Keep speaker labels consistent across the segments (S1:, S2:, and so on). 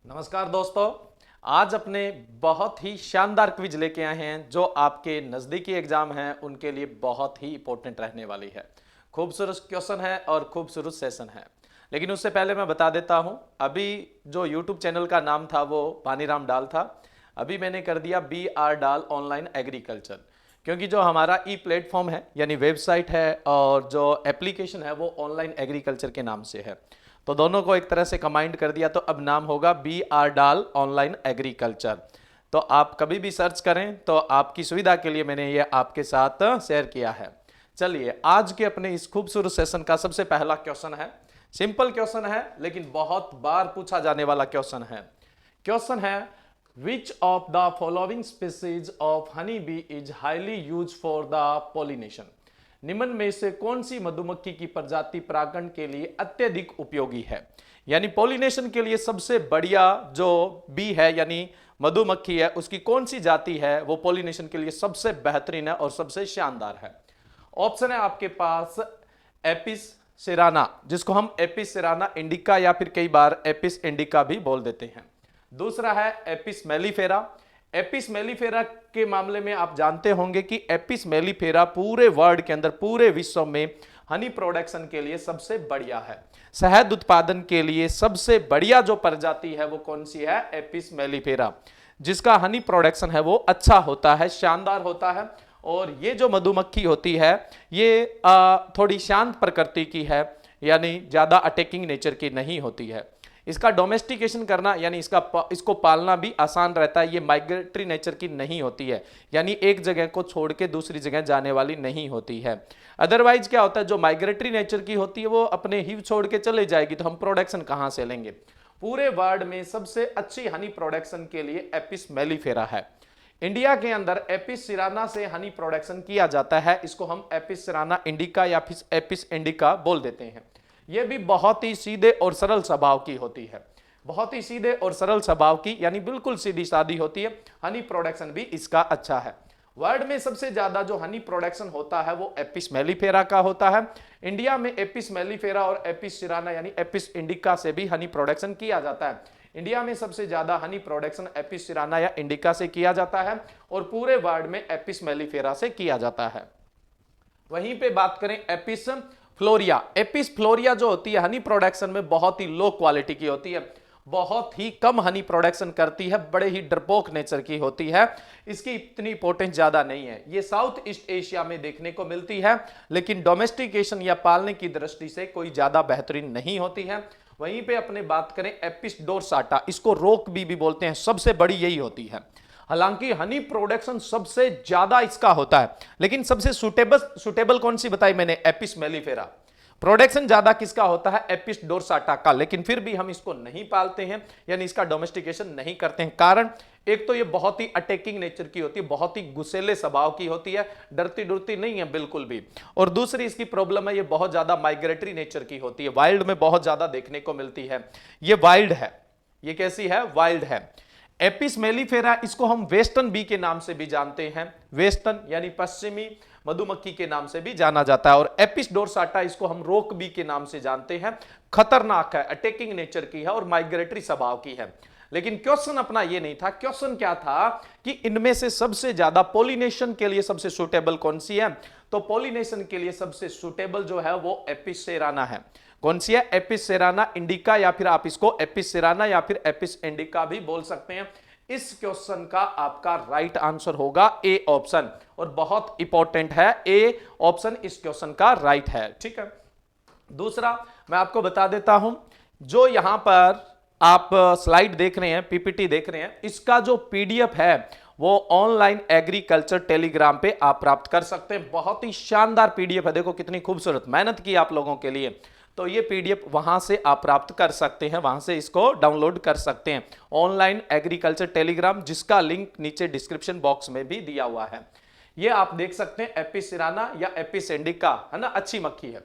S1: नमस्कार दोस्तों। आज अपने बहुत ही शानदार क्विज लेके आए हैं जो आपके नज़दीकी एग्जाम हैं उनके लिए बहुत ही इंपॉर्टेंट रहने वाली है। खूबसूरत क्वेश्चन है और खूबसूरत सेशन है। लेकिन उससे पहले मैं बता देता हूं, अभी जो यूट्यूब चैनल का नाम था वो पानीराम डाल था, अभी मैंने कर दिया BR डाल ऑनलाइन एग्रीकल्चर, क्योंकि जो हमारा ई प्लेटफॉर्म है यानी वेबसाइट है और जो एप्लीकेशन है वो ऑनलाइन एग्रीकल्चर के नाम से है, तो दोनों को एक तरह से कंबाइंड कर दिया, तो अब नाम होगा BR डाल ऑनलाइन एग्रीकल्चर। तो आप कभी भी सर्च करें तो आपकी सुविधा के लिए मैंने ये आपके साथ शेयर किया है। चलिए, आज के अपने इस खूबसूरत सेशन का सबसे पहला क्वेश्चन है। सिंपल क्वेश्चन है लेकिन बहुत बार पूछा जाने वाला क्वेश्चन है। क्वेश्चन है, which of the following species of honey bee is highly use for the pollination. निम्न में से कौन सी मधुमक्खी की प्रजाति परागण के लिए अत्यधिक उपयोगी है, यानी पॉलिनेशन के लिए सबसे बढ़िया जो बी है यानी मधुमक्खी है उसकी कौन सी जाति है वो पॉलिनेशन के लिए सबसे बेहतरीन है और सबसे शानदार है। ऑप्शन है आपके पास एपिस सिराना, जिसको हम एपिस सिराना इंडिका या फिर कई बार एपिस इंडिका भी बोल देते हैं। दूसरा है एपिस मेलिफेरा। एपिस मेलिफेरा के मामले में आप जानते होंगे कि एपिस मेलिफेरा पूरे वर्ल्ड के अंदर, पूरे विश्व में हनी प्रोडक्शन के लिए सबसे बढ़िया है। शहद उत्पादन के लिए सबसे बढ़िया जो प्रजाति है वो कौन सी है? एपिस मेलिफेरा, जिसका हनी प्रोडक्शन है वो अच्छा होता है, शानदार होता है। और ये जो मधुमक्खी होती है ये थोड़ी शांत प्रकृति की है, यानी ज्यादा अटैकिंग नेचर की नहीं होती है। इसका डोमेस्टिकेशन करना यानी इसको पालना भी आसान रहता है। ये माइग्रेटरी नेचर की नहीं होती है, यानी एक जगह को छोड़ के दूसरी जगह जाने वाली नहीं होती है। अदरवाइज क्या होता है, जो माइग्रेटरी नेचर की होती है वो अपने हिव छोड़ के चले जाएगी, तो हम प्रोडक्शन कहां से लेंगे। पूरे वर्ल्ड में सबसे अच्छी हनी प्रोडक्शन के लिए एपिस मेलिफेरा है। इंडिया के अंदर एपिस सिराना से हनी प्रोडक्शन किया जाता है, इसको हम एपिस सिराना इंडिका या फिर एपिस इंडिका बोल देते हैं। यह भी बहुत ही सीधे और सरल स्वभाव की होती है, बहुत ही सीधे और सरल स्वभाव की, यानी बिल्कुल सीधी सादी होती है। हनी प्रोडक्शन भी इसका अच्छा है। वर्ल्ड में सबसे ज्यादा जो हनी प्रोडक्शन होता है वो एपिस मेलिफेरा का होता है। इंडिया में एपिस मेलिफेरा और एपिस सिराना यानी एपिस इंडिका से भी हनी प्रोडक्शन किया जाता है। इंडिया में सबसे ज्यादा हनी प्रोडक्शन एपिस सिराना या इंडिका से किया जाता है और पूरे वर्ल्ड में एपिस मेलिफेरा से किया जाता है। वहीं पे बात करें एपिस फ्लोरिया। एपिस फ्लोरिया जो होती है हनी प्रोडक्शन में बहुत ही लो क्वालिटी की होती है, बहुत ही कम हनी प्रोडक्शन करती है, बड़े ही डरपोक नेचर की होती है, इसकी इतनी पोटेंस ज्यादा नहीं है। ये साउथ ईस्ट एशिया में देखने को मिलती है, लेकिन डोमेस्टिकेशन या पालने की दृष्टि से कोई ज्यादा बेहतरीन नहीं होती है। वहीं पे अपने बात करें एपिस डोरसाटा, इसको रोक भी बोलते हैं, सबसे बड़ी यही होती है। हालांकि हनी प्रोडक्शन सबसे ज्यादा इसका होता है, लेकिन सबसे सुटेबल कौन सी बताई मैंने? Apis mellifera. प्रोडक्शन ज्यादा किसका होता है? एपिस डोरसाटा का, लेकिन फिर भी हम इसको नहीं पालते हैं, यानी इसका डोमेस्टिकेशन नहीं करते हैं। कारण एक तो ये बहुत ही अटैकिंग नेचर की होती है, बहुत ही गुस्सेले स्वभाव की होती है, डरती डरती नहीं है बिल्कुल भी। और दूसरी इसकी प्रॉब्लम है, ये बहुत ज्यादा माइग्रेटरी नेचर की होती है, वाइल्ड में बहुत ज्यादा देखने को मिलती है। ये वाइल्ड है। ये कैसी है? वाइल्ड है। एपिस मेलिफेरा, इसको हम वेस्टर्न बी के नाम से भी जानते हैं, वेस्टर्न यानी पश्चिमी मधुमक्खी के नाम से भी जाना जाता है। और एपिस डोरसाटा, इसको हम रोक बी के नाम से जानते हैं। खतरनाक है, अटैकिंग नेचर की है और माइग्रेटरी स्वभाव की है। लेकिन क्वेश्चन अपना ये नहीं था। क्वेश्चन क्या था कि इनमें से सबसे ज्यादा पॉलिनेशन के लिए सबसे सुटेबल कौन सी है? तो पॉलिनेशन के लिए सबसे सुटेबल जो है वो एपिस सेराना है। कौन सी है? एपिस सेराना इंडिका, या फिर आप इसको एपिस सेराना या फिर एपिस इंडिका भी बोल सकते हैं। इस क्वेश्चन का आपका राइट आंसर होगा ए ऑप्शन, और बहुत इंपॉर्टेंट है, ए ऑप्शन इस क्वेश्चन का राइट है। ठीक है। दूसरा मैं आपको बता देता हूं, जो यहां पर आप स्लाइड देख रहे हैं, पीपीटी देख रहे हैं, इसका जो पीडीएफ है वो ऑनलाइन एग्रीकल्चर टेलीग्राम पे आप प्राप्त कर सकते हैं। बहुत ही शानदार पीडीएफ है, देखो कितनी खूबसूरत मेहनत की आप लोगों के लिए। तो ये पीडीएफ वहां से आप प्राप्त कर सकते हैं, वहां से इसको डाउनलोड कर सकते हैं। ऑनलाइन एग्रीकल्चर टेलीग्राम, जिसका लिंक नीचे डिस्क्रिप्शन बॉक्स में भी दिया हुआ है। ये आप देख सकते हैं, एपिस सिराना या एपिस इंडिका है ना, अच्छी मक्खी है।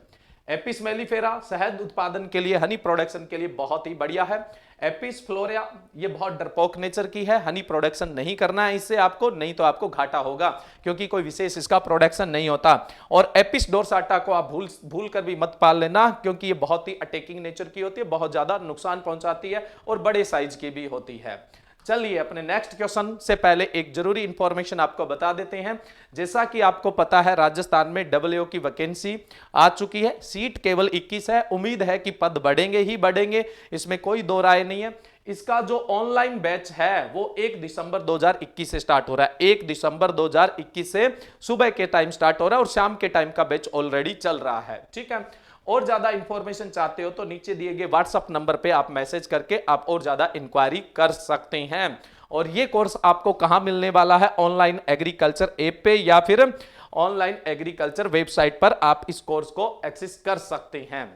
S1: एपिस मेलिफेरा शहद उत्पादन के लिए, हनी प्रोडक्शन के लिए बहुत ही बढ़िया है। एपिस फ्लोरा ये बहुत डरपोक नेचर की है, हनी प्रोडक्शन नहीं करना है इससे आपको, नहीं तो आपको घाटा होगा क्योंकि कोई विशेष इसका प्रोडक्शन नहीं होता। और एपिस डोरसाटा को आप भूल कर भी मत पाल लेना क्योंकि ये बहुत ही अटैकिंग नेचर की होती है, बहुत ज्यादा नुकसान पहुंचाती है और बड़े साइज की भी होती है। चलिए अपने नेक्स्ट क्वेश्चन से पहले एक जरूरी इंफॉर्मेशन आपको बता देते हैं। जैसा कि आपको पता है राजस्थान में डब्ल्यूओ की वैकेंसी आ चुकी है, सीट केवल 21 है, उम्मीद है कि पद बढ़ेंगे ही बढ़ेंगे, इसमें कोई दो राय नहीं है। इसका जो ऑनलाइन बैच है वो 1 दिसंबर 2021 से स्टार्ट हो रहा है। 1 दिसंबर 2021 से सुबह के टाइम स्टार्ट हो रहा है और शाम के टाइम का बैच ऑलरेडी चल रहा है। ठीक है, और ज्यादा इंफॉर्मेशन चाहते हो तो नीचे दिए गए व्हाट्सएप नंबर पे आप मैसेज करके आप और ज्यादा इंक्वायरी कर सकते हैं। और ये कोर्स आपको कहां मिलने वाला है, ऑनलाइन एग्रीकल्चर ऐप पे या फिर ऑनलाइन एग्रीकल्चर वेबसाइट पर आप इस कोर्स को एक्सेस कर सकते हैं।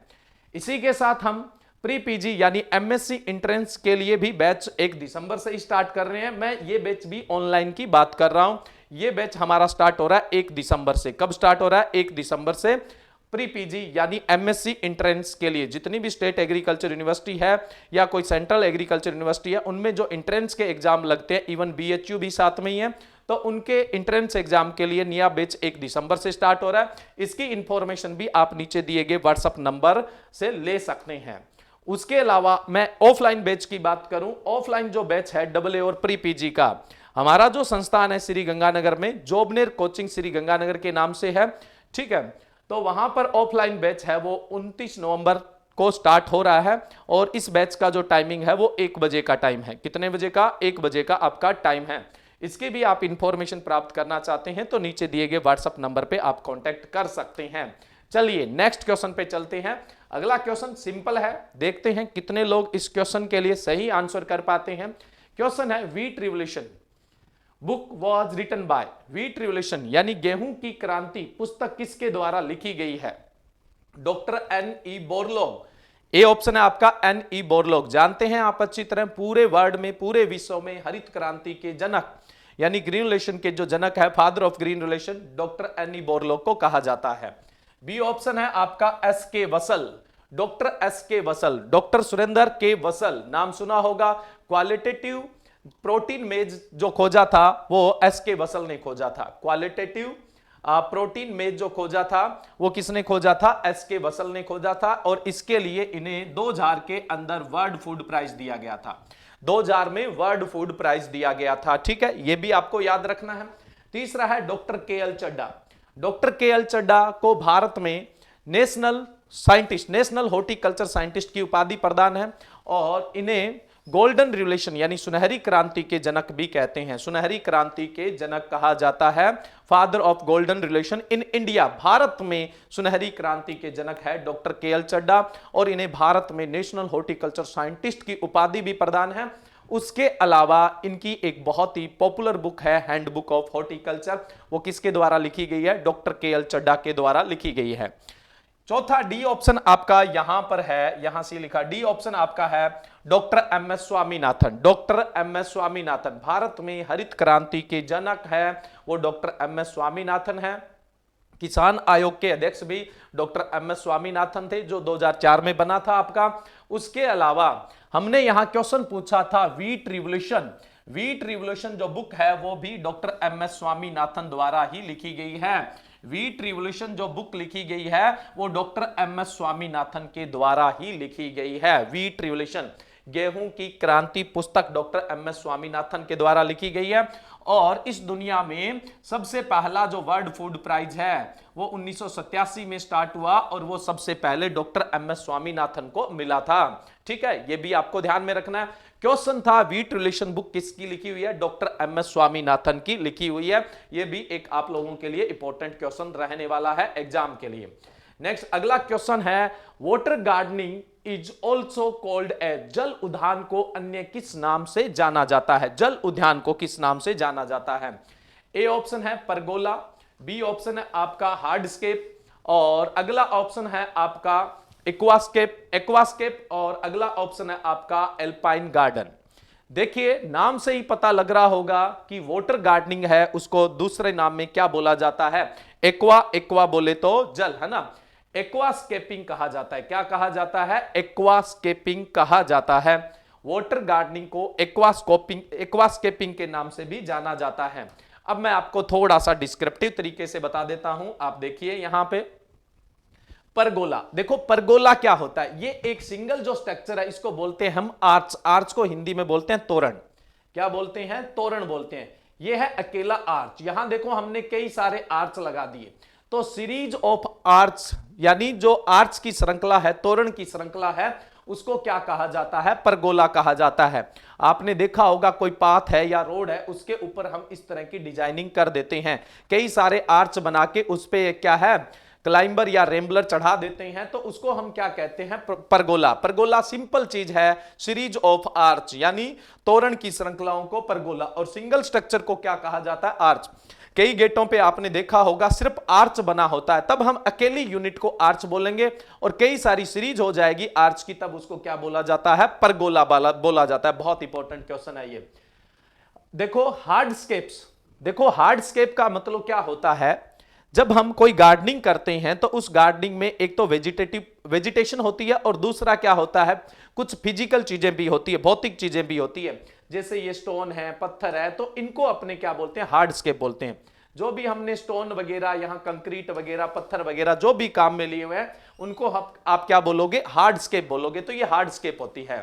S1: इसी के साथ हम प्री पीजी यानी एमएससी एंट्रेंस के लिए भी बैच 1 दिसंबर से स्टार्ट कर रहे हैं। मैं ये बैच भी ऑनलाइन की बात कर रहा हूं। ये बैच हमारा स्टार्ट हो रहा है 1 दिसंबर से। कब स्टार्ट हो रहा है? 1 दिसंबर से। प्री पीजी यानी एमएससी एंट्रेंस के लिए जितनी भी स्टेट एग्रीकल्चर यूनिवर्सिटी है या कोई सेंट्रल एग्रीकल्चर यूनिवर्सिटी है उनमें जो एंट्रेंस के एग्जाम लगते हैं, इवन बीएचयू भी साथ में ही है, तो उनके एंट्रेंस एग्जाम के लिए नया बैच 1 दिसंबर से स्टार्ट हो रहा है। इसकी इंफॉर्मेशन भी आप नीचे दिए गए व्हाट्सएप नंबर से ले सकते हैं। उसके अलावा मैं ऑफलाइन बैच की बात करूं, ऑफलाइन जो बैच है डब्ल्यू और प्री पीजी का, हमारा जो संस्थान है श्री गंगानगर में, जॉबनेर कोचिंग श्री गंगानगर के नाम से है। ठीक है, तो वहां पर ऑफलाइन बैच है वो 29 नवंबर को स्टार्ट हो रहा है और इस बैच का जो टाइमिंग है वो 1 बजे का टाइम है। कितने बजे का? 1 बजे का आपका टाइम है। इसकी भी आप इंफॉर्मेशन प्राप्त करना चाहते हैं तो नीचे दिए गए व्हाट्सएप नंबर पे आप कांटेक्ट कर सकते हैं। चलिए नेक्स्ट क्वेश्चन पे चलते हैं। अगला क्वेश्चन सिंपल है, देखते हैं कितने लोग इस क्वेश्चन के लिए सही आंसर कर पाते हैं। क्वेश्चन है wheat revolution book was written by, wheat revolution यानी गेहूं की क्रांति पुस्तक किसके द्वारा लिखी गई है? Doctor N E. Borlaug. A option है आपका एन.ई. बोरलॉग। जानते हैं आप अच्छी तरह, पूरे वर्ल्ड में, पूरे विश्व में हरित क्रांति के जनक यानी ग्रीन रिवोल्यूशन के जो जनक है, father of green revolution, doctor N E. Borlaug को कहा जाता है। बी ऑप्शन है आपका S K. Vasal, doctor S K. Vasal. Doctor Surendra K Vasal नाम सुना होगा। क्वालिटेटिव प्रोटीन मेज जो खोजा था वो एस.के. वसल ने खोजा था। क्वालिटेटिव प्रोटीन मेज जो खोजा था वो किसने खोजा था? एस.के. वसल ने खोजा था। और इसके लिए इन्हें 2000 के अंदर वर्ल्ड फूड प्राइज दिया गया था। 2000 में वर्ल्ड फूड प्राइज दिया गया था। ठीक है, ये भी आपको याद रखना है। तीसरा है doctor K L. Chadha. Doctor K L. Chadha को भारत में national scientist, national horticulture scientist की उपाधि प्रदान है और इन्हें गोल्डन रिवोल्यूशन यानी सुनहरी क्रांति के जनक भी कहते हैं। सुनहरी क्रांति के जनक कहा जाता है, father of golden revolution in India. Bharat में सुनहरी क्रांति के जनक है डॉक्टर के.एल. चड्डा और इन्हें भारत में नेशनल हॉर्टिकल्चर साइंटिस्ट की उपाधि भी प्रदान है। उसके अलावा इनकी एक बहुत ही पॉपुलर बुक है हैंडबुक ऑफ हॉर्टिकल्चर, वो किसके द्वारा लिखी गई है? Doctor K L. चड्डा के द्वारा लिखी गई है। चौथा डी ऑप्शन आपका यहां पर है, यहां से लिखा डी ऑप्शन आपका है doctor MS. Swaminathan. Doctor MS. Swaminathan Bharat में हरित क्रांति के जनक है, वो डॉक्टर एम.एस. स्वामीनाथन है। किसान आयोग के अध्यक्ष भी डॉक्टर एम.एस. स्वामीनाथन थे जो 2004 में बना था आपका। उसके अलावा हमने यहां क्वेश्चन पूछा था व्हीट रिवोल्यूशन। व्हीट रिवोल्यूशन जो बुक है वो भी डॉक्टर एम.एस. स्वामीनाथन द्वारा ही लिखी गई है। व्हीट रिवोल्यूशन जो बुक लिखी गई है वो डॉक्टर एम.एस. स्वामीनाथन के द्वारा ही लिखी गई है। व्हीट रिवोल्यूशन गेहूं की क्रांति पुस्तक डॉक्टर एम.एस. स्वामीनाथन के द्वारा लिखी गई है। और इस दुनिया में सबसे पहला जो वर्ल्ड फूड प्राइज है वो 1987 में स्टार्ट हुआ और वो सबसे पहले डॉक्टर एम.एस. स्वामीनाथन को मिला था। ठीक है, ये भी आपको ध्यान में रखना है। क्वेश्चन था व्हीट रिवोल्यूशन बुक किसकी लिखी हुई है? Doctor MS. स्वामीनाथन की लिखी हुई है। ये भी एक आप लोगों के लिए इंपॉर्टेंट क्वेश्चन रहने वाला है एग्जाम के लिए। नेक्स्ट अगला क्वेश्चन है water gardening is also called a, जल उद्यान को अन्य किस नाम से जाना जाता है? जल उद्यान को किस नाम से जाना जाता है? ए ऑप्शन है परगोला, बी ऑप्शन है आपका हार्डस्केप और अगला ऑप्शन है आपका एक्वास्केप और अगला ऑप्शन है आपका एल्पाइन गार्डन। देखिए नाम से ही पता लग रहा होगा कि वाटर गार्डनिंग है, उसको दूसरे नाम में क्या बोला जाता है? एक्वा बोले तो जल, है ना। एक्वास्केपिंग कहा जाता है। क्या कहा जाता है? एक्वास्केपिंग कहा जाता है। वाटर गार्डनिंग को एक्वास्केपिंग के नाम से भी जाना जाता है। अब मैं आपको थोड़ा सा डिस्क्रिप्टिव तरीके से बता देता हूं। आप देखिए यहां पे परगोला, देखो परगोला क्या होता है, ये एक सिंगल जो स्ट्रक्चर है इसको बोलते हैं हम आर्च। आर्च को हिंदी में बोलते हैं तोरण। क्या बोलते हैं? तोरण बोलते हैं। ये है अकेला आर्च। यहां देखो हमने कई सारे आर्च लगा दिए, तो सीरीज ऑफ आर्च यानी जो आर्च की श्रृंखला है, तोरण की श्रृंखला है, उसको क्या कहा जाता है? परगोला कहा जाता है। आपने देखा होगा कोई पाथ है या रोड है, उसके ऊपर हम इस तरह की डिजाइनिंग कर देते हैं, कई सारे आर्च बना के उस पे क्या है, क्लाइंबर या रेम्बलर चढ़ा देते हैं, तो उसको हम क्या कहते हैं? परगोला। परगोला सिंपल चीज है, सीरीज ऑफ आर्च यानी तोरण की श्रृंखलाओं को परगोला, और सिंगल स्ट्रक्चर को क्या कहा जाता है? आर्च। कई गेटों पे आपने देखा होगा सिर्फ आर्च बना होता है, तब हम अकेली यूनिट को आर्च बोलेंगे, और कई सारी सीरीज हो जाएगी आर्च की, तब उसको क्या बोला जाता है? परगोला बोला जाता है। बहुत इंपॉर्टेंट क्वेश्चन है ये। देखो हार्डस्केप्स, देखो हार्डस्केप का मतलब क्या होता है? जब हम कोई गार्डनिंग करते हैं तो उस गार्डनिंग में एक तो वेजिटेशन होती है, और दूसरा क्या होता है, कुछ फिजिकल चीजें भी होती है, भौतिक चीजें भी होती है, जैसे ये स्टोन है, पत्थर है, तो इनको अपने क्या बोलते हैं? हार्डस्केप बोलते हैं। जो भी हमने स्टोन वगैरह, यहां कंक्रीट वगैरह, पत्थर वगैरह जो भी काम में लिए हुए हैं, उनको आप क्या बोलोगे? हार्डस्केप बोलोगे। तो ये हार्डस्केप होती है।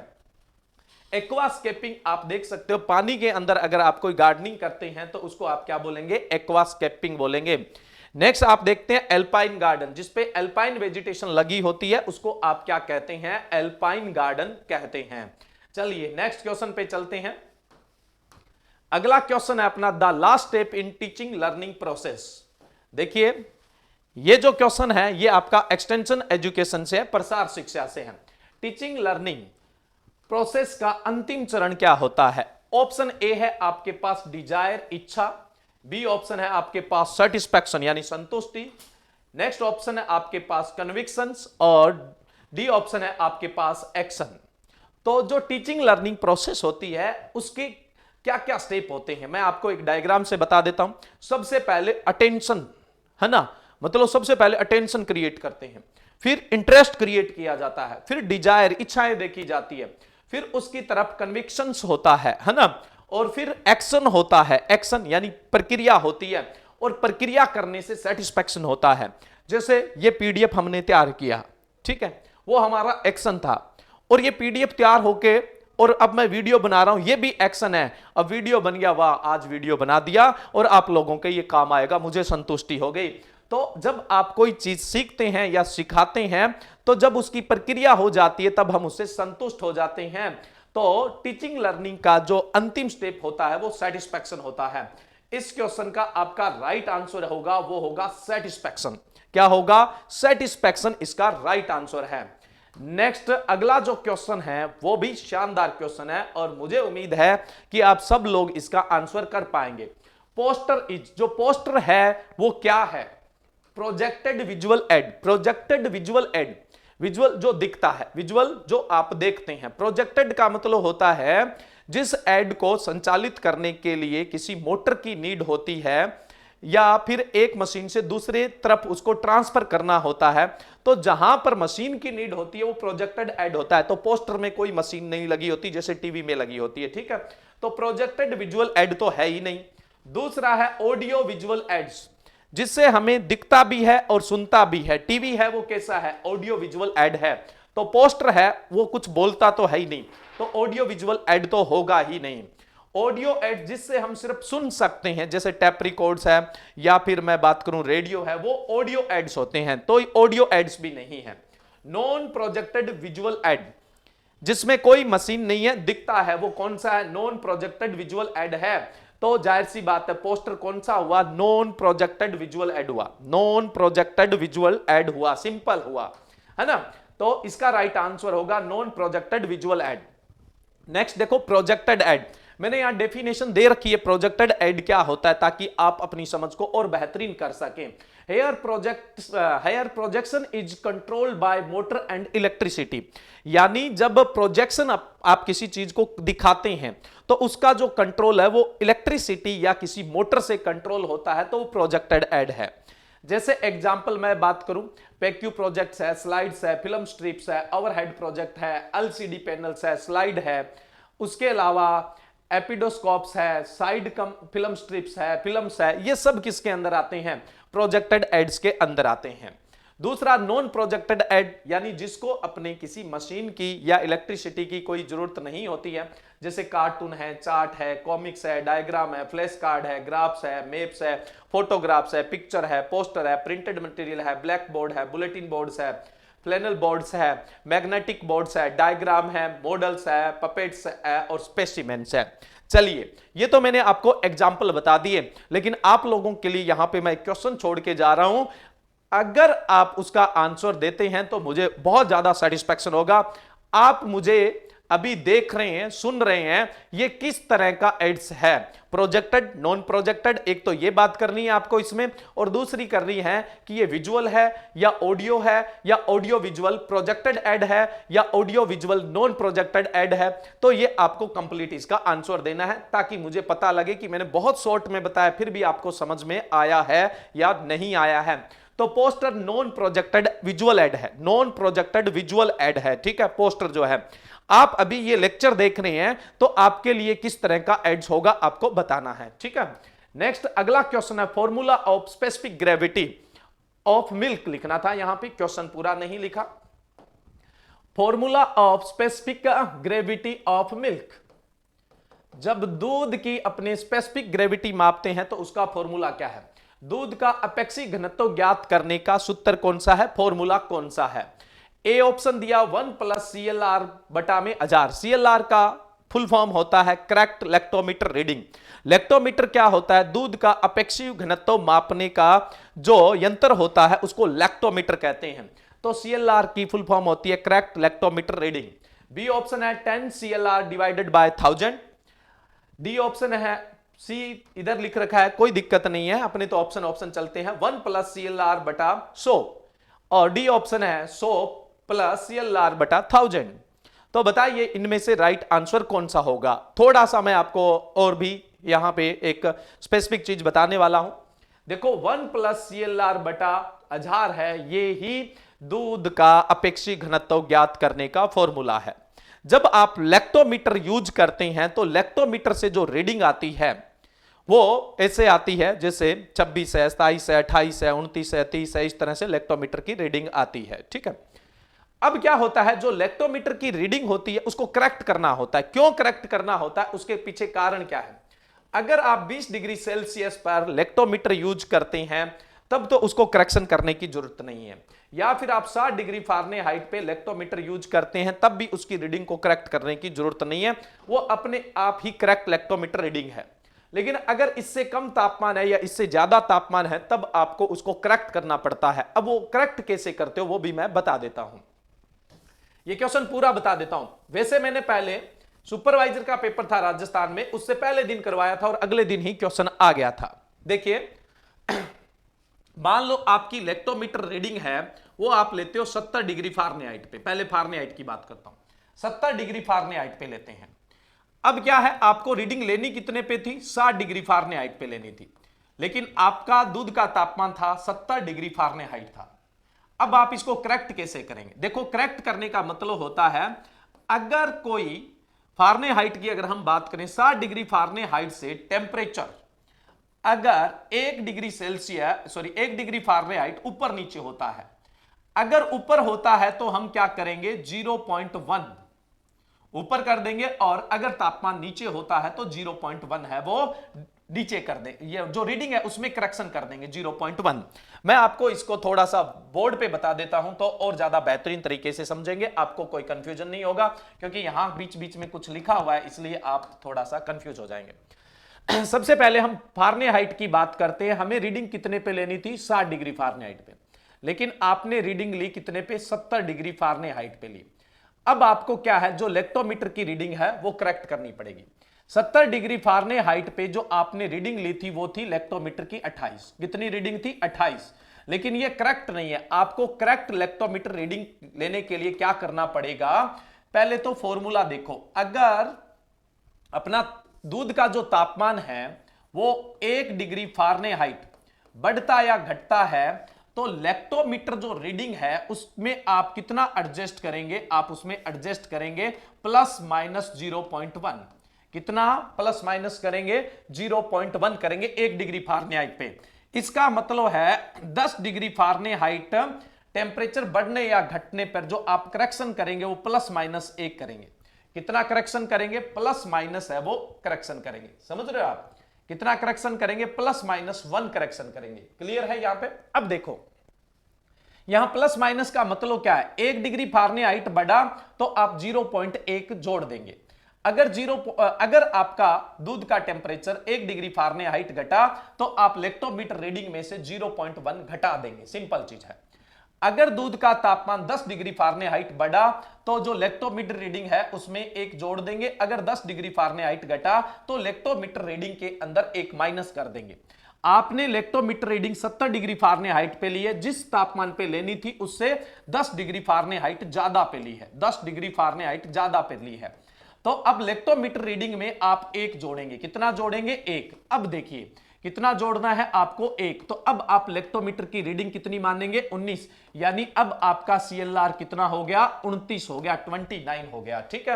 S1: एक्वास्केपिंग आप देख सकते हो, पानी के अंदर अगर आप कोई गार्डनिंग करते हैं तो उसको आप क्या बोलेंगे? एक्वास्केपिंग बोलेंगे। नेक्स्ट आप देखते हैं एल्पाइन गार्डन, जिसपे एल्पाइन वेजिटेशन लगी होती है, उसको आप क्या कहते हैं? एल्पाइन गार्डन कहते हैं। चलिए नेक्स्ट क्वेश्चन पे चलते हैं। अगला क्वेश्चन है अपना, the last step in teaching learning process. देखिए ये जो क्वेश्चन है ये आपका एक्सटेंशन एजुकेशन से है, प्रसार शिक्षा से है। टीचिंग लर्निंग प्रोसेस का अंतिम चरण क्या होता है? ऑप्शन ए है आपके पास डिजायर, इच्छा। बी ऑप्शन है आपके पास सेटिस्फैक्शन यानी संतुष्टि। नेक्स्ट ऑप्शन है आपके पास कन्विक्शंस, और डी ऑप्शन है आपके पास एक्शन। तो जो टीचिंग लर्निंग प्रोसेस होती है उसके क्या क्या स्टेप होते हैं, मैं आपको एक डायग्राम से बता देता हूं। सबसे पहले अटेंशन है ना, मतलब सबसे पहले अटेंशन क्रिएट करते हैं, फिर इंटरेस्ट क्रिएट किया जाता है, फिर डिजायर, इच्छाएं देखी जाती है, फिर उसकी तरफ कन्विक्शंस होता है ना, और फिर एक्शन होता है। एक्शन यानी प्रक्रिया होती है, और प्रक्रिया करने से सेटिस्फैक्शन होता है। जैसे ये पीडीएफ हमने तैयार किया, ठीक है, वो हमारा एक्शन था, और ये पीडीएफ तैयार होके और अब मैं वीडियो बना रहा हूं, ये भी एक्शन है। अब वीडियो बन गया, वाह आज वीडियो बना दिया और आप लोगों के ये काम आएगा, मुझे संतुष्टि हो गई। तो जब आप कोई चीज सीखते हैं या सिखाते हैं, तो जब उसकी प्रक्रिया हो जाती है तब हम उससे संतुष्ट हो जाते हैं। तो टीचिंग लर्निंग का जो अंतिम स्टेप होता है वो सेटिस्फैक्शन होता है। इस क्वेश्चन का आपका राइट आंसर होगा, वो होगा सेटिस्फैक्शन। क्या होगा? सेटिस्फैक्शन इसका राइट आंसर है। नेक्स्ट अगला जो क्वेश्चन है वो भी शानदार क्वेश्चन है, और मुझे उम्मीद है कि आप सब लोग इसका आंसर कर पाएंगे। पोस्टर इज, जो पोस्टर है वो क्या है? Projected visual add. Projected visual add, visual जो दिखता है, विजुअल जो आप देखते हैं। प्रोजेक्टेड का मतलब होता है जिस एड को संचालित करने के लिए किसी मोटर की नीड होती है, या फिर एक मशीन से दूसरे तरफ उसको ट्रांसफर करना होता है, तो जहां पर मशीन की नीड होती है वो प्रोजेक्टेड एड होता है। तो पोस्टर में कोई मशीन नहीं लगी होती जैसे टीवी में लगी होती है, ठीक है, तो प्रोजेक्टेड विजुअल एड तो है ही नहीं। दूसरा है ऑडियो विजुअल एड्स, जिससे हमें दिखता भी है और सुनता भी है। टीवी है वो कैसा है? ऑडियो विजुअल एड है। तो पोस्टर है वो कुछ बोलता तो है ही नहीं, तो ऑडियो विजुअल एड तो होगा ही नहीं। ऑडियो एड जिससे हम सिर्फ सुन सकते हैं, जैसे टैप रिकॉर्ड्स है, या फिर मैं बात करूं रेडियो है, वो ऑडियो एड्स होते हैं, तो ऑडियो एड्स भी नहीं है। नॉन प्रोजेक्टेड विजुअल एड, जिसमें कोई मशीन नहीं है, दिखता है, वो कौन सा है? नॉन प्रोजेक्टेड विजुअल एड है। तो जाहिर सी बात है पोस्टर कौन सा हुआ? नॉन प्रोजेक्टेड विजुअल एड हुआ, नॉन प्रोजेक्टेड विजुअल एड हुआ, सिंपल हुआ, है ना। तो इसका राइट आंसर होगा non projected visual add. Next देखो प्रोजेक्टेड एड, मैंने यहां डेफिनेशन दे रखी है प्रोजेक्टेड एड क्या होता है, ताकि आप अपनी समझ को और बेहतरीन कर सकें। Here projection is controlled by motor and electricity, यानी जब प्रोजेक्शन आप किसी चीज को दिखाते हैं तो उसका जो कंट्रोल है वो इलेक्ट्रिसिटी या किसी मोटर से कंट्रोल होता है, तो वो प्रोजेक्टेड एड है। जैसे एग्जांपल मैं बात करूं, पैक्यू प्रोजेक्ट्स है, स्लाइड्स है, फिल्म स्ट्रिप्स है, ओवरहेड प्रोजेक्ट है, एलसीडी पैनल्स है, स्लाइड है, उसके अलावा एपिडोस्कोप्स है, साइड कम फिल्म स्ट्रिप्स है, फिल्म्स है, ये सब किसके अंदर आते हैं? प्रोजेक्टेड एड्स के अंदर आते हैं। दूसरा नॉन प्रोजेक्टेड एड, यानी जिसको अपने किसी मशीन की या इलेक्ट्रिसिटी की कोई जरूरत नहीं होती है, जैसे कार्टून है, चार्ट है, कॉमिक्स है, डायग्राम है, फ्लैश कार्ड है, ग्राफ्स है, मैप्स है, फोटोग्राफ्स है, पिक्चर है, पोस्टर है, प्रिंटेड मटेरियल है, ब्लैक बोर्ड है, बुलेटिन बोर्ड्स है, फ्लैनल बोर्ड्स है, मैग्नेटिक बोर्ड्स है, डायग्राम है, मॉडल्स है, पपेट्स है और स्पेसिमेंस है। चलिए, ये तो मैंने आपको एग्जाम्पल बता दिए, लेकिन आप लोगों के लिए यहां पे मैं क्वेश्चन छोड़ के जा रहा हूं। अगर आप उसका आंसर देते हैं तो मुझे बहुत ज्यादा सेटिस्फैक्शन होगा। आप मुझे अभी देख रहे हैं, सुन रहे हैं, ये किस तरह का एड्स है, प्रोजेक्टेड, नॉन प्रोजेक्टेड, एक तो ये बात करनी है आपको इसमें, और दूसरी करनी है कि ये विजुअल है या ऑडियो है या ऑडियो विजुअल प्रोजेक्टेड एड है या audio visual non projected aid है। तो ये आपको कंप्लीट इसका आंसर देना है, ताकि मुझे पता लगे कि मैंने बहुत शॉर्ट में बताया, फिर भी आपको समझ में आया है या नहीं आया है। तो poster non projected visual add है, नॉन प्रोजेक्टेड विजुअल एड है, ठीक है, पोस्टर जो है। आप अभी ये लेक्चर देख रहे हैं तो आपके लिए किस तरह का एड्स होगा आपको बताना है, ठीक है। नेक्स्ट अगला क्वेश्चन है, formula of specific gravity of milk लिखना था, यहां पे क्वेश्चन पूरा नहीं लिखा। Formula of specific gravity of milk, जब दूध की अपने स्पेसिफिक ग्रेविटी मापते हैं तो उसका फॉर्मूला क्या है? दूध का अपेक्षिक घनत्व ज्ञात करने का सूत्र कौन सा है, फॉर्मूला कौन सा है? ए ऑप्शन दिया 1 + CLR बटा में 1000। CLR का फुल फॉर्म होता है करेक्ट लैक्टोमीटर रीडिंग। लैक्टोमीटर क्या होता है? दूध का अपेक्षित घनत्व मापने का जो यंत्र होता है उसको लैक्टोमीटर कहते हैं। तो CLR की फुल फॉर्म होती है correct lactometer reading. B option है 10 CLR divided by 1000। D option है, सी इधर लिख रखा है, कोई दिक्कत नहीं है, अपने तो ऑप्शन चलते हैं, 1 + CLR बटा 100। और डी ऑप्शन है 100 + CLR बटा 1000। तो बताइए इनमें से राइट आंसर कौन सा होगा? थोड़ा सा मैं आपको और भी यहां पे एक स्पेसिफिक चीज बताने वाला हूं। देखो 1 + CLR बटा 1000 है, ये ही दूध का अपेक्षित घनत्व ज्ञात करने का फॉर्मूला है। जब आप लैक्टोमीटर यूज करते हैं तो लैक्टोमीटर से जो रीडिंग आती है वो ऐसे आती है, जैसे 26 है, 27 है, 28 है, 29 है, 30 है, इस तरह से लैक्टोमीटर की रीडिंग आती है, ठीक है। अब क्या होता है, जो लैक्टोमीटर की रीडिंग होती है उसको करेक्ट करना होता है। क्यों करेक्ट करना होता है, उसके पीछे कारण क्या है? अगर आप 20 डिग्री सेल्सियस पर लैक्टोमीटर यूज करते हैं तब तो उसको करेक्शन करने की जरूरत नहीं है, या फिर आप 60 डिग्री फ़ारेनहाइट पे लैक्टोमीटर यूज करते हैं तब भी उसकी रीडिंग को करेक्ट करने की जरूरत नहीं है, वो अपने आप ही करेक्ट लैक्टोमीटर रीडिंग है। लेकिन अगर इससे कम तापमान है या इससे ज्यादा तापमान है तब आपको उसको करेक्ट करना पड़ता है। अब वो करेक्ट कैसे करते हो वो भी मैं बता देता हूं, ये क्वेश्चन पूरा बता देता हूं। वैसे मैंने पहले सुपरवाइजर का पेपर था राजस्थान में, उससे पहले दिन करवाया था और अगले दिन ही क्वेश्चन आ गया था। देखिए मान लो आपकी लैक्टोमीटर रीडिंग है वो आप लेते हो 70 डिग्री फ़ारेनहाइट पे, पहले फ़ारेनहाइट की बात करता हूं, 70 डिग्री फ़ारेनहाइट पे लेते हैं। अब क्या है, आपको रीडिंग लेनी कितने पे थी? 60 डिग्री फ़ारेनहाइट पे लेनी थी, लेकिन आपका दूध का तापमान था 70 डिग्री फ़ारेनहाइट था। अब आप इसको करेक्ट कैसे करेंगे? देखो करेक्ट करने का मतलब होता है, अगर कोई फ़ारेनहाइट की अगर हम बात करें 60 डिग्री फ़ारेनहाइट से टेम्परेचर अगर 1 डिग्री फ़ारेनहाइट ऊपर नीचे होता है, अगर ऊपर होता है तो हम क्या करेंगे, 0.1 ऊपर कर देंगे, और अगर तापमान नीचे होता है तो 0.1 है वो नीचे कर देंगे, ये जो रीडिंग है उसमें करेक्शन कर देंगे 0.1। मैं आपको इसको थोड़ा सा बोर्ड पे बता देता हूं तो और ज्यादा बेहतरीन तरीके से समझेंगे, आपको कोई कंफ्यूजन नहीं होगा, क्योंकि यहां बीच बीच में कुछ लिखा हुआ है इसलिए आप थोड़ा सा कंफ्यूज हो जाएंगे। सबसे पहले हम फ़ारेनहाइट की बात करते हैं। हमें रीडिंग कितने पे लेनी थी? 60 डिग्री फ़ारेनहाइट पे, लेकिन आपने रीडिंग ली कितने पे? 70 डिग्री फ़ारेनहाइट पे ली। अब आपको क्या है, जो लैक्टोमीटर की रीडिंग है वो करेक्ट करनी पड़ेगी। 70 डिग्री फ़ारेनहाइट पे जो आपने रीडिंग ली थी वो थी लैक्टोमीटर की 28। कितनी रीडिंग थी? 28। लेकिन ये करेक्ट नहीं है। आपको करेक्ट लैक्टोमीटर रीडिंग लेने के लिए क्या करना पड़ेगा? पहले तो फॉर्मूला देखो, अगर अपना दूध का जो तापमान है वो 1 डिग्री फ़ारेनहाइट बढ़ता या घटता है तो लैक्टोमीटर जो रीडिंग है उसमें आप कितना एडजस्ट करेंगे, आप उसमें एडजस्ट करेंगे प्लस माइनस 0.1। कितना प्लस माइनस करेंगे? 0.1 करेंगे 1 डिग्री फारेनहाइट पे। इसका मतलब है 10 डिग्री फारेनहाइट टेम्परेचर बढ़ने या घटने पर जो आप करेक्शन करेंगे वो प्लस माइनस 1 करेंगे। कितना करेक्शन करेंगे? प्लस माइनस है वो करेक्शन करेंगे। समझ रहे हो आप? कितना करेक्शन करेंगे? प्लस माइनस 1 करेक्शन करेंगे। क्लियर है यहां पे? अब देखो यहां प्लस माइनस का मतलब क्या है? 1 डिग्री फारेनहाइट बढ़ा तो आप 0.1 जोड़ देंगे। अगर आपका दूध का टेम्परेचर 1 डिग्री फारेनहाइट घटा तो आप लैक्टोमीटर रीडिंग में से 0.1 घटा देंगे। सिंपल चीज है। अगर दूध का तापमान 10 डिग्री फारेनहाइट बढ़ा तो जो लैक्टोमीटर रीडिंग है उसमें 1 जोड़ देंगे। अगर 10 डिग्री फारेनहाइट घटा तो लैक्टोमीटर रीडिंग के अंदर 1 माइनस कर देंगे। आपने लैक्टोमीटर रीडिंग 70 डिग्री फारेनहाइट पे ली है, जिस तापमान पे लेनी थी उससे 10 डिग्री फारेनहाइट ज्यादा पे ली है, 10 डिग्री फारेनहाइट ज्यादा पे ली है। तो अब लैक्टोमीटर रीडिंग में आप 1 जोड़ेंगे। कितना जोड़ेंगे? 1। अब देखिए कितना जोड़ना है आपको? 1। तो अब आप लैक्टोमीटर की रीडिंग कितनी मानेंगे? 19। यानी अब आपका CLR कितना हो गया? 29 हो गया, 29 हो गया। ठीक है।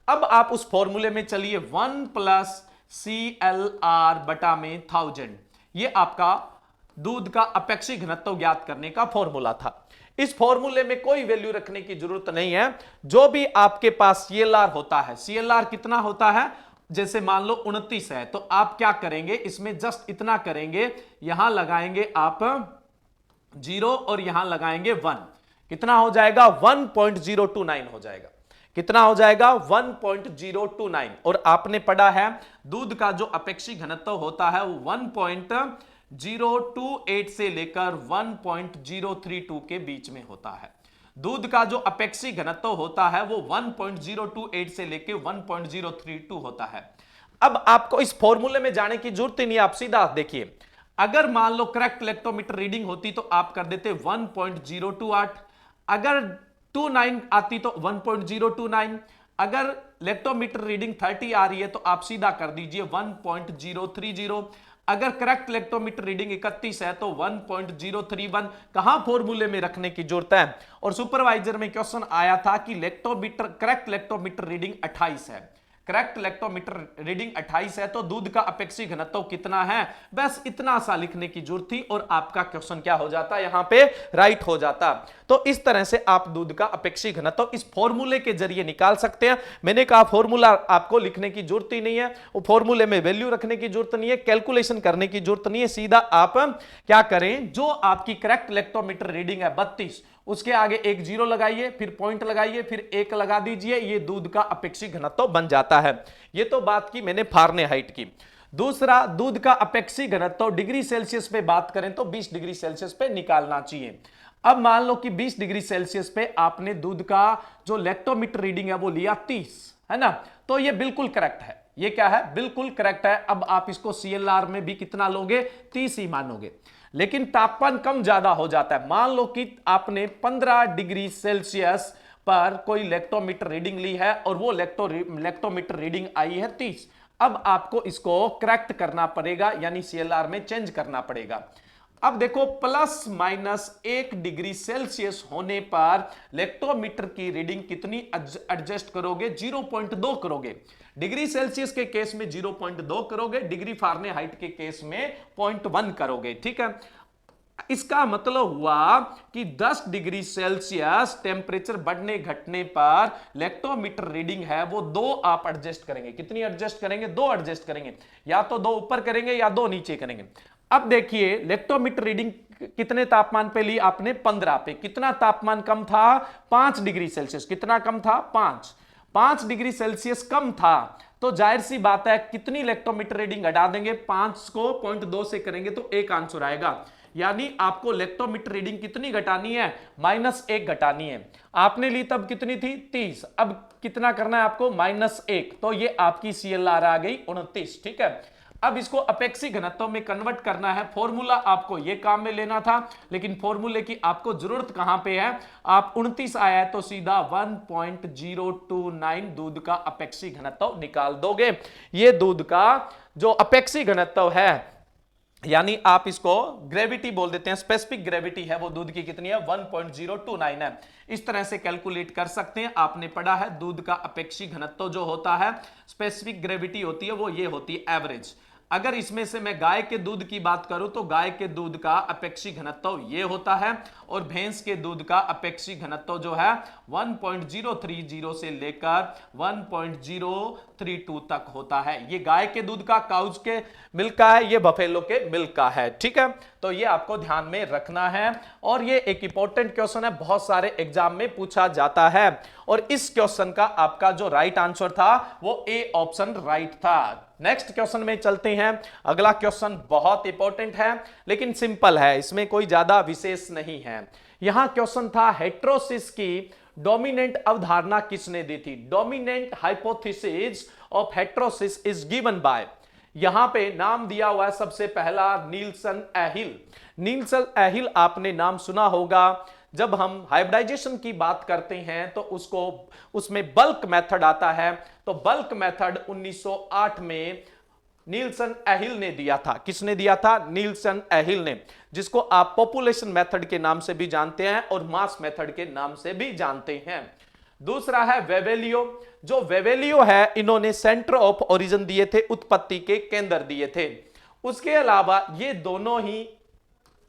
S1: अब आप उस फॉर्मूले में चलिए, 1 प्लस CLR बटा में 1000, ये आपका दूध का अपेक्षित घनत्व ज्ञात करने का फॉर्मूला था। इस फॉर्मूले में कोई वैल्यू रखने की जरूरत नहीं है। जो भी आपके पास CLR होता है, CLR कितना होता है? जैसे मान लो 29 है तो आप क्या करेंगे? इसमें जस्ट इतना करेंगे, यहां लगाएंगे आप 0 और यहां लगाएंगे 1। कितना हो जाएगा? 1.029 हो जाएगा। कितना हो जाएगा? 1.029। और आपने पढ़ा है दूध का जो अपेक्षित घनत्व होता है वो 1.028 से लेकर 1.032 के बीच में होता है। दूध का जो अपेक्षित घनत्व होता है वो 1.028 से लेकर 1.032 होता है। अब आपको इस फॉर्मूले में जाने की जरूरत ही नहीं, आप सीधा देखिए। अगर मान लो करेक्ट लैक्टोमीटर रीडिंग होती तो आप कर देते 1.028, अगर 29 आती तो 1.029, अगर लैक्टोमीटर रीडिंग 30 आ रही है तो आप सीधा कर दीजिए 1.030, अगर करेक्ट लैक्टोमीटर रीडिंग 31 है तो 1.031। कहां फॉर्मूले में रखने की जरूरत है? और सुपरवाइजर में क्वेश्चन आया था कि करेक्ट लैक्टोमीटर रीडिंग 28 है, करेक्ट लैक्टोमीटर रीडिंग 28 है तो दूध का अपेक्षित घनत्व कितना है? बस इतना सा लिखने की जरूरत थी और आपका क्वेश्चन क्या हो जाता? यहां पे राइट हो जाता। तो इस तरह से आप दूध का अपेक्षित घनत्व इस फॉर्मूले के जरिए निकाल सकते हैं। मैंने कहा फॉर्मूला आपको लिखने की जरूरत ही नहीं है, वो फॉर्मूले में वैल्यू रखने की जरूरत नहीं है, कैलकुलेशन करने की जरूरत नहीं है। सीधा आप क्या करें, जो आपकी करेक्ट लैक्टोमीटर रीडिंग है 32, उसके आगे एक 0 लगाइए, फिर पॉइंट लगाइए, फिर 1 लगा दीजिए, ये दूध का अपेक्षित घनत्व बन जाता है। ये तो बात की मैंने फारेनहाइट की। दूसरा, दूध का अपेक्षित घनत्व डिग्री सेल्सियस पे बात करें तो 20 डिग्री सेल्सियस पे निकालना चाहिए। अब मान लो कि 20 डिग्री सेल्सियस पे आपने दूध का जो लैक्टोमीटर रीडिंग है वो लिया 30, है ना? तो ये बिल्कुल करेक्ट है। ये क्या है? बिल्कुल करेक्ट है। अब आप इसको CLR में भी कितना लोगे? 30 ही मानोगे। लेकिन तापमान कम ज्यादा हो जाता है। मान लो कि आपने 15 डिग्री सेल्सियस पर कोई लैक्टोमीटर रीडिंग ली है और वो लैक्टोमीटर रीडिंग आई है 30। अब आपको इसको करेक्ट करना पड़ेगा, यानी CLR में चेंज करना पड़ेगा। अब देखो प्लस माइनस 1 डिग्री सेल्सियस होने पर लैक्टोमीटर की रीडिंग कितनी एडजस्ट करोगे? 0.2 करोगे। डिग्री सेल्सियस के केस में 0.2 करोगे, डिग्री फारेनहाइट के केस में 0.1 करोगे। ठीक है। इसका मतलब हुआ कि 10 डिग्री सेल्सियस टेम्परेचर बढ़ने घटने पर लैक्टोमीटर रीडिंग है वो 2 आप एडजस्ट करेंगे। कितनी एडजस्ट करेंगे? 2 एडजस्ट करेंगे। या तो 2 ऊपर करेंगे या 2 नीचे करेंगे। अब देखिए लैक्टोमीटर रीडिंग कितने तापमान पे ली आपने? 15 पे। कितना तापमान कम था? 5 डिग्री सेल्सियस। कितना कम था? 5 डिग्री सेल्सियस कम था। तो जाहिर सी बात है कितनी लैक्टोमीटर रीडिंग घटा देंगे? 5 को 0.2 से करेंगे तो 1 आंसर आएगा। यानी आपको लैक्टोमीटर रीडिंग कितनी घटानी है? -1 घटानी है। आपने ली तब कितनी थी? 30। अब कितना करना है आपको? -1। तो ये आपकी CLR आ गई 29। ठीक है। अब इसको अपेक्षित घनत्व में कन्वर्ट करना है। फॉर्मूला आपको ये काम में लेना था, लेकिन फॉर्मूले की आपको जरूरत कहां पे है? आप 29 आया है तो सीधा 1.029 दूध का अपेक्षित घनत्व निकाल दोगे। ये दूध का जो अपेक्षित घनत्व है यानी आप इसको ग्रेविटी बोल देते हैं, स्पेसिफिक ग्रेविटी है वो दूध की कितनी है, 1.029 है। इस तरह से कैलकुलेट कर सकते हैं। आपने पढ़ा है दूध का अपेक्षिक घनत्व जो होता है, स्पेसिफिक ग्रेविटी होती है वो ये होती है एवरेज। अगर इसमें से मैं गाय के दूध की बात करूं तो गाय के दूध का अपेक्षिक घनत्व ये होता है, और भैंस के दूध का अपेक्षिक घनत्व जो है 1.030 से लेकर 1.032 तक होता है। ये गाय के दूध का, काउज के मिल्क का है, ये बफेलो के मिल्क का है। ठीक है, तो ये आपको ध्यान में रखना है, और ये एक इंपॉर्टेंट क्वेश्चन है, बहुत सारे एग्जाम में पूछा जाता है। और इस क्वेश्चन का आपका जो राइट आंसर था वो ए ऑप्शन राइट था। नेक्स्ट क्वेश्चन में चलते हैं। अगला क्वेश्चन बहुत इंपॉर्टेंट है लेकिन सिंपल है, इसमें कोई ज्यादा विशेष नहीं है। यहां क्वेश्चन था हेटेरोसिस की डोमिनेंट अवधारणा किसने दी थी। Dominant hypothesis of heterosis is given by, यहां पे नाम दिया हुआ है सबसे पहला नील्सन एहिल। नील्सन एहिल आपने नाम सुना होगा। जब हम हाइब्रिडाइजेशन की बात करते हैं तो उसमें बल्क मेथड आता है, तो बल्क मेथड 1908 में नील्सन एहिल ने दिया था। किसने दिया था? नील्सन एहिल ने, जिसको आप पॉपुलेशन मेथड के नाम से भी जानते हैं और मास मेथड के नाम से भी जानते हैं। दूसरा है वेवेलियो। जो वेवेलियो है, इन्होंने सेंटर ऑफ ओरिजिन दिए थे, उत्पत्ति के केंद्र दिए थे। उसके अलावा ये दोनों ही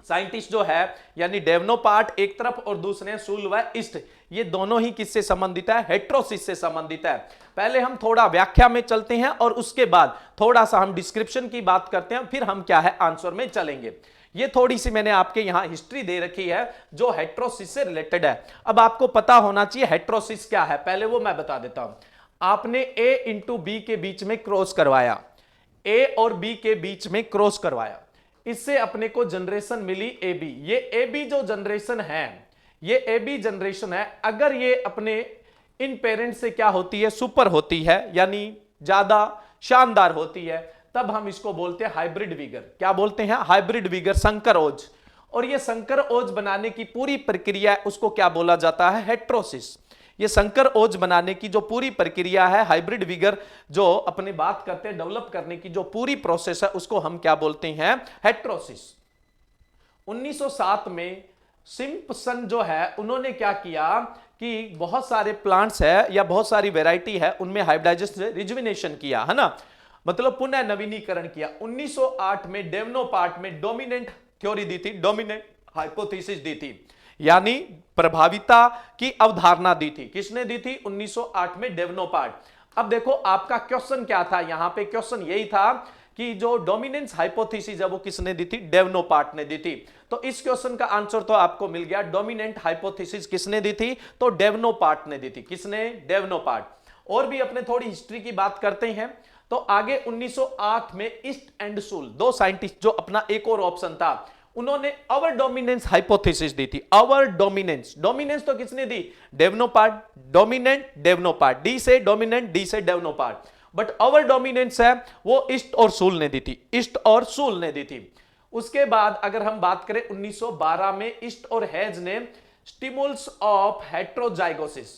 S1: साइंटिस्ट जो है, यानी डेवनोपार्ट एक तरफ और दूसरे सूल व ईस्ट, ये दोनों ही किससे संबंधित है? हेटेरोसिस से संबंधित है। पहले हम थोड़ा व्याख्या में चलते हैं और उसके बाद थोड़ा सा हम डिस्क्रिप्शन की बात करते हैं, फिर हम क्या है आंसर में चलेंगे। ये थोड़ी सी मैंने आपके यहां हिस्ट्री दे रखी है जो हेटेरोसिस से रिलेटेड है। अब आपको पता होना चाहिए हेटेरोसिस क्या है, पहले वो मैं बता देता हूं। आपने ए इंटू बी के बीच में क्रॉस करवाया, ए और बी के बीच में क्रॉस करवाया, इससे अपने को जनरेशन मिली ए बी। ये ए बी जो जनरेशन है, ये ए बी जनरेशन है, अगर ये अपने इन पेरेंट्स से क्या होती है? सुपर होती है, यानी ज्यादा शानदार होती है, तब हम इसको बोलते हैं हाइब्रिड विगर। क्या बोलते हैं? हाइब्रिड विगर, संकर ओज। और ये संकर ओज बनाने की पूरी प्रक्रिया है, उसको क्या बोला जाता है? हेटेरोसिस। ये संकर ओज बनाने की जो पूरी प्रक्रिया है, हाइब्रिड विगर जो अपने बात करते हैं डेवलप करने की जो पूरी प्रोसेस है, उसको हम क्या बोलते हैं? हेटेरोसिस। 1907 में सिम्पसन जो है, उन्होंने क्या किया कि बहुत सारे प्लांट्स है या बहुत सारी वैरायटी है, उनमें हाइब्रिडाइजेशन से रिजुविनेशन किया, है ना, मतलब पुनः नवीनीकरण किया। 1908 में डेवनोपार्ट में डोमिनेंट थ्योरी दी थी, डोमिनेंट हाइपोथेसिस दी थी, यानी प्रभाविता की अवधारणा दी थी। किसने दी थी? 1908 में डेवनोपार्ट। अब देखो आपका क्वेश्चन क्या था, यहां पे क्वेश्चन यही था कि जो डोमिनेंस हाइपोथेसिस है वो किसने दी थी? डेवनोपार्ट ने दी थी। तो इस क्वेश्चन का आंसर तो आपको मिल गया। डोमिनेंट हाइपोथेसिस किसने दी थी? तो डेवनोपार्ट ने दी थी। किसने? डेवनोपार्ट। और भी अपने थोड़ी हिस्ट्री की बात करते हैं तो आगे 1908 में ईस्ट एंड सूल, दो साइंटिस्ट जो अपना एक और ऑप्शन था, उन्होंने अवर डोमिनेंस हाइपोथेसिस दी थी। अवर डोमिनेंस, डोमिनेंस तो किसने दी? डेवनोपार्ट। डोमिनेंट डेवनोपार्ट, डी से डोमिनेंट, डी से डेवनोपार्ट। बट अवर डोमिनेंस है वो ईस्ट और सूल ने दी थी, ईस्ट और सूल ने दी थी। उसके बाद अगर हम बात करें 1912 में ईस्ट और हेज ने स्टिमुल्स ऑफ हेट्रोजाइगोसिस,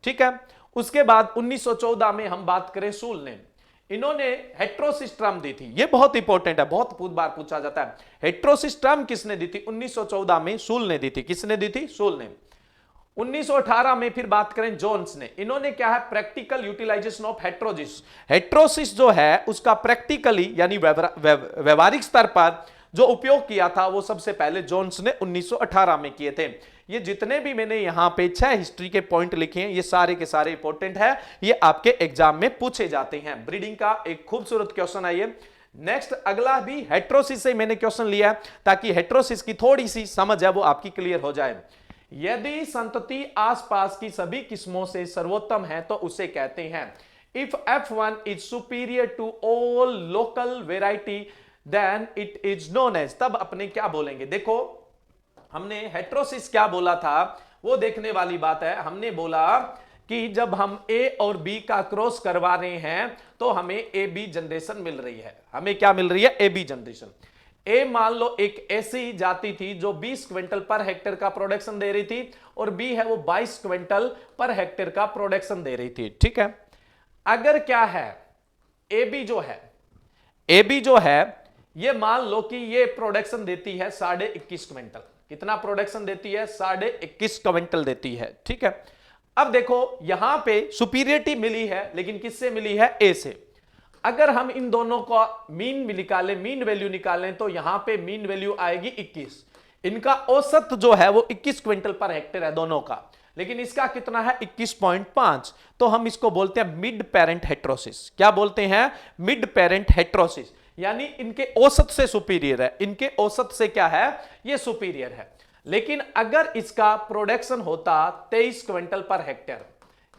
S1: ठीक है। उसके बाद 1914 में हम बात करें सूल ने, इन्होंने हेटेरोसिस टर्म दी थी। ये बहुत इंपॉर्टेंट है, बहुत बार पूछा जाता है। हेटेरोसिस टर्म किसने दी थी? 1914 में सूल ने दी थी। किसने दी थी? सूल ने। 1918 में फिर बात करें जोन्स ने, इन्होंने क्या है? Practical utilization of heterosis. Heterosis जो है उसका प्रैक्टिकली यानी व्यवहारिक स्तर पर जो उपयोग किया था वो सबसे पहले जोन्स ने 1918 में किए थे। ये जितने भी मैंने यहां पे 6 हिस्ट्री के पॉइंट लिखे हैं, ये सारे के सारे इंपॉर्टेंट है, ये आपके एग्जाम में पूछे जाते हैं। ब्रीडिंग का एक खूबसूरत क्वेश्चन है ये। नेक्स्ट अगला भी हेटेरोसिस से मैंने क्वेश्चन लिया है ताकि हेटेरोसिस की थोड़ी सी समझ है वो आपकी क्लियर हो जाए। यदि संतति आसपास की सभी किस्मों से सर्वोत्तम है तो उसे कहते हैं if F1 is superior to all local variety then it is known as. तब अपने क्या बोलेंगे? देखो हमने हेटेरोसिस क्या बोला था वो देखने वाली बात है। हमने बोला कि जब हम ए और बी का क्रॉस करवा रहे हैं तो हमें ए बी जनरेशन मिल रही है। हमें क्या मिल रही है? A B generation. ए मान लो एक ऐसी जाति थी जो 20 क्विंटल पर हेक्टेयर का प्रोडक्शन दे रही थी और बी है वो 22 क्विंटल पर हेक्टेयर का प्रोडक्शन दे रही थी, ठीक है। अगर क्या है ए बी जो है ये मान लो कि ये प्रोडक्शन देती है 21.5 क्विंटल। कितना प्रोडक्शन देती है? 21.5 क्विंटल देती है। ठीक है, अब देखो यहां पे सुपीरियरिटी मिली है, लेकिन किससे मिली है? ए से। अगर हम इन दोनों का मीन निकालें, मीन वैल्यू निकालें, तो यहां पे मीन वैल्यू आएगी 21। इनका औसत जो है वो 21 क्विंटल पर हेक्टेयर है दोनों का, लेकिन इसका कितना है? 21.5। तो हम इसको बोलते हैं मिड पेरेंट हेट्रोसिस। क्या बोलते हैं? मिड पेरेंट हेट्रोसिस, यानी इनके औसत से सुपीरियर है। इनके औसत से क्या है? ये सुपीरियर है। लेकिन अगर इसका प्रोडक्शन होता 23 क्विंटल पर हेक्टेयर,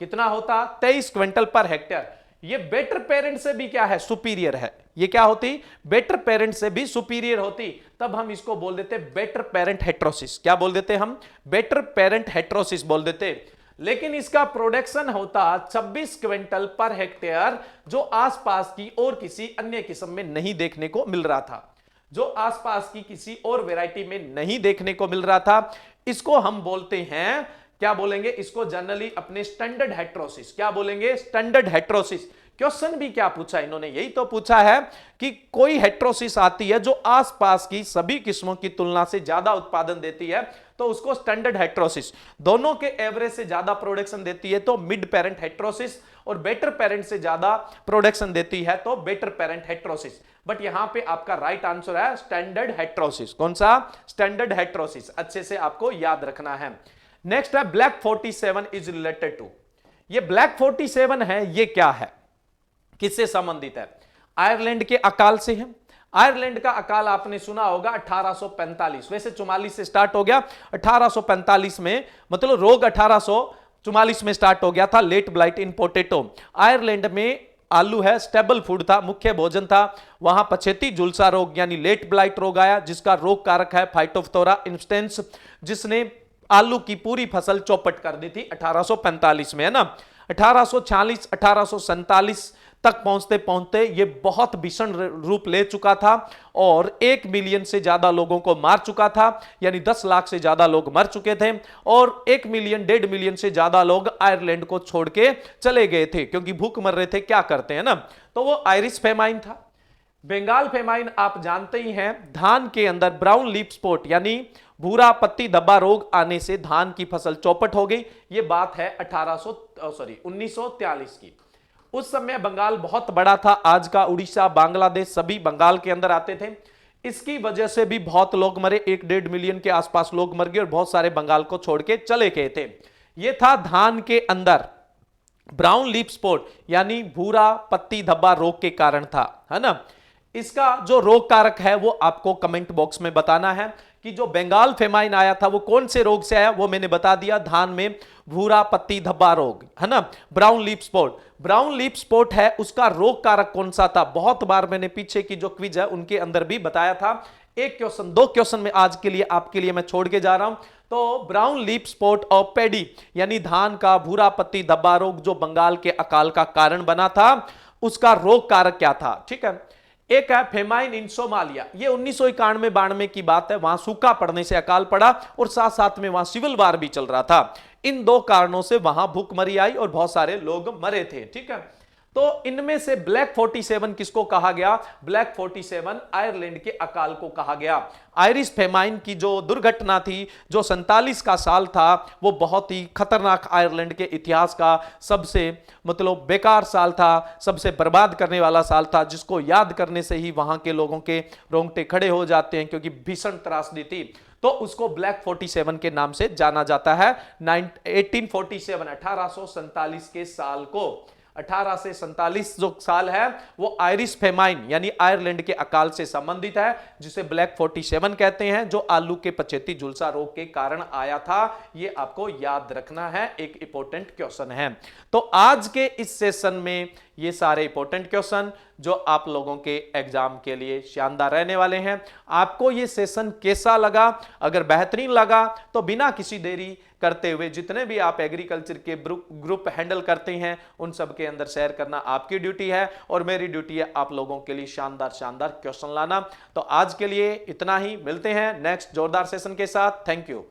S1: कितना होता? 23 क्विंटल पर हेक्टेयर। ये बेटर पेरेंट से भी क्या है? सुपीरियर है। ये क्या होती? बेटर पेरेंट से भी सुपीरियर होती। तब हम इसको बोल देते बेटर पेरेंट हेट्रोसिस। क्या बोल देते हम? बेटर पेरेंट हेट्रोसिस बोल देते। लेकिन इसका प्रोडक्शन होता 26 क्विंटल पर हेक्टेयर, जो आसपास की और किसी अन्य किस्म में नहीं देखने को मिल रहा था, जो आसपास की किसी और वैरायटी में नहीं देखने को मिल रहा था। इसको हम बोलते हैं, क्या बोलेंगे इसको? जनरली अपने स्टैंडर्ड हेट्रोसिस। क्या बोलेंगे? Standard heterosis. क्वेश्चन भी क्या पूछा इन्होंने? यही तो पूछा है कि कोई हेट्रोसिस आती है जो आसपास की सभी किस्मों की तुलना से ज्यादा उत्पादन देती है, तो उसको स्टैंडर्ड हेट्रोसिस। दोनों के एवरेज से ज्यादा प्रोडक्शन देती है तो मिड पेरेंट हेट्रोसिस, और बेटर पेरेंट से ज्यादा प्रोडक्शन देती है तो बेटर पेरेंट हेट्रोसिस। बट यहां पे आपका राइट आंसर है स्टैंडर्ड हेट्रोसिस। कौन सा? Standard heterosis. अच्छे से आपको याद रखना है। नेक्स्ट है ब्लैक 47 इज रिलेटेड टू। ये ब्लैक 47 है, ये क्या है? किससे संबंधित है? आयरलैंड के अकाल से है। आयरलैंड का अकाल आपने सुना होगा 1845, वैसे 44 से स्टार्ट हो गया, 1845 में, मतलब रोग 1844 में स्टार्ट हो गया था। लेट ब्लाइट इन पोटैटो। आयरलैंड में आलू है, स्टेबल फूड था, मुख्य भोजन था। वहां पछेती झुलसा रोग यानी लेट ब्लाइट रोग आया, जिसका रोग कारक है फाइटोप्थोरा इंस्टेंस, जिसने आलू की पूरी फसल चौपट कर दी थी 1845 में, है ना। 1846 1847 तक पहुंचते पहुंचते ये बहुत भीषण रूप ले चुका था और 1 मिलियन से ज्यादा लोगों को मार चुका था, यानी 10 लाख से ज्यादा लोग मर चुके थे, और 1 मिलियन 1.5 मिलियन से ज्यादा लोग आयरलैंड को छोड़ के चले गए थे क्योंकि भूख मर रहे थे। क्या करते हैं ना, तो वो आयरिश फेमाइन था। बंगाल फेमाइन आप जानते ही हैं, धान के अंदर ब्राउन लीफ स्पॉट यानी भूरा पत्ती धब्बा रोग आने से धान की फसल चौपट हो गई। ये बात है 1943 की। उस समय बंगाल बहुत बड़ा था, आज का उड़ीसा, बांग्लादेश सभी बंगाल के अंदर आते थे। इसकी वजह से भी बहुत लोग मरे, 1-1.5 मिलियन के आसपास लोग मर गए और बहुत सारे बंगाल को छोड़ के चले गए थे। यह था धान के अंदर ब्राउन लीफ स्पॉट यानी भूरा पत्ती धब्बा रोग के कारण था, है ना। इसका जो रोग कारक है वो आपको कमेंट बॉक्स में बताना है कि जो बंगाल फेमाइन आया था वो कौन से रोग से आया, वो मैंने बता दिया, धान में भूरा पत्ती धब्बा रोग, है ना, brown leaf spot. Brown leaf spot है, उसका रोग कारक कौन सा था? बहुत बार मैंने पीछे की जो क्विज है उनके अंदर भी बताया था। एक क्वेश्चन, 2 क्वेश्चन में आज के लिए आपके लिए मैं छोड़ के जा रहा हूं। तो ब्राउन लीफ स्पॉट और पैडी यानी धान का भूरा पत्ती धब्बा रोग जो बंगाल के अकाल का कारण बना था, उसका रोग कारक क्या था? ठीक है, एक है फेमाइन इन सोमालिया। ये 1991-92 की बात है, वहां सूखा पड़ने से अकाल पड़ा और साथ साथ में वहां सिविल वार भी चल रहा था। इन 2 कारणों से वहां भूखमरी आई और बहुत सारे लोग मरे थे। ठीक है, तो इनमें से ब्लैक 47 किसको कहा गया? ब्लैक 47 आयरलैंड के अकाल को कहा गया। आयरिश फेमाइन की जो दुर्घटना थी, जो 47 का साल था, वो बहुत ही खतरनाक आयरलैंड के इतिहास का सबसे मतलब बेकार साल था, सबसे बर्बाद करने वाला साल था, जिसको याद करने से ही वहां के लोगों के रोंगटे खड़े हो जाते हैं क्योंकि भीषण त्रासदी थी। तो उसको ब्लैक 47 के नाम से जाना जाता है। 1847 के साल को, 18 से 47 जो साल है वो आयरिश फेमाइन यानी आयरलैंड के अकाल से संबंधित है, जिसे ब्लैक 47 कहते हैं, जो आलू के पछेती झुलसा रोग के कारण आया था। ये आपको याद रखना है, एक इंपॉर्टेंट क्वेश्चन है। तो आज के इस सेशन में ये सारे इंपॉर्टेंट क्वेश्चन जो आप लोगों के एग्जाम के लिए शानदार रहने वाले हैं। आपको ये सेशन कैसा लगा? अगर बेहतरीन लगा तो बिना किसी देरी करते हुए जितने भी आप एग्रीकल्चर के ग्रुप हैंडल करते हैं उन सब के अंदर शेयर करना आपकी ड्यूटी है, और मेरी ड्यूटी है आप लोगों के लिए शानदार शानदार क्वेश्चन लाना। तो आज के लिए इतना ही, मिलते हैं नेक्स्ट जोरदार सेशन के साथ। Thank you.